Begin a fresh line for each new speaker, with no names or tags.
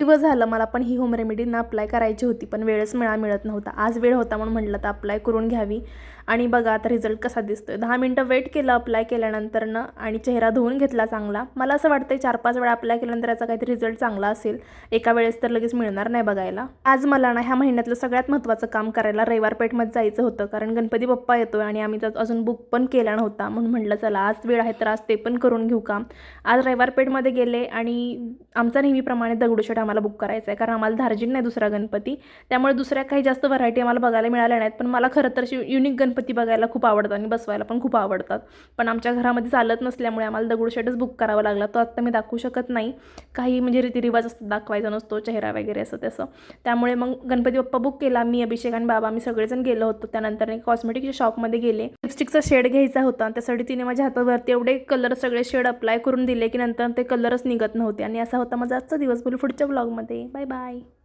दिवस झालं मला पण ही होम रेमेडी ना अप्लाय करायची होती, पण वेळच मिळत नव्हता. आज वेळ होता म्हणून म्हटलं तर अप्लाय करून घ्यावी. आणि बघा आता रिझल्ट कसा दिसतोय. 10 मिनटं वेट केलं अप्लाय केल्यानंतरनं आणि चेहरा धुवून घेतला चांगला. मला असं वाटतंय 4-5 वेळा अप्लाय केल्यानंतर याचा काहीतरी रिझल्ट चांगला असेल. एका वेळेस तर लगेच मिळणार नाही बघायला. आज मला ना ह्या महिन्यातलं सगळ्यात महत्त्वाचं काम करायला रविवार पेठमध्ये जायचं होतं, कारण गणपती बाप्पा येतोय आणि आम्ही त्यात अजून बुक पण केला नव्हता. म्हणून म्हटलं चला आज वेळ आहे तर आज ते पण करून घेऊ का. आज रविवार पेठमध्ये गेले आणि आमचा नेहमीप्रमाणे दगडूशेठ आम्हाला बुक करायचा आहे, कारण आम्हाला धार्जिन नाही दुसरा गणपती. त्यामुळे दुसऱ्या काही जास्त व्हरायटी आम्हाला बघायला मिळाल्या नाहीत. पण मला खरं तर युनिक गणपती बघायला खूप आवडतात आणि बसवायला पण खूप आवडतात. पण आमच्या घरामध्ये चालत नसल्यामुळे आम्हाला दगडूशेठच बुक करावा लागला. तो आत्ता मी दाखवू शकत नाही, काही म्हणजे रीतिरिवाज असतात, दाखवायचा नसतो चेहरा वगैरे असं तसं. त्यामुळे मग गणपती बाप्पा बुक केला. मी, अभिषेक आणि बाबा आम्ही सगळेजण गेलो होतो. त्यानंतर एक कॉस्मेटिकच्या शॉपमध्ये गेले. लिपस्टिकचा शेड घ्यायचा होता, त्यासाठी तिने माझ्या हातावरती एवढे कलर सगळे शेड अप्लाय करून दिले की नंतर ते कलरच निघत नव्हते. आणि असा होता माझा आजचा दिवस. बोलू पुढच्या ब्लॉगमध्ये. Bye bye.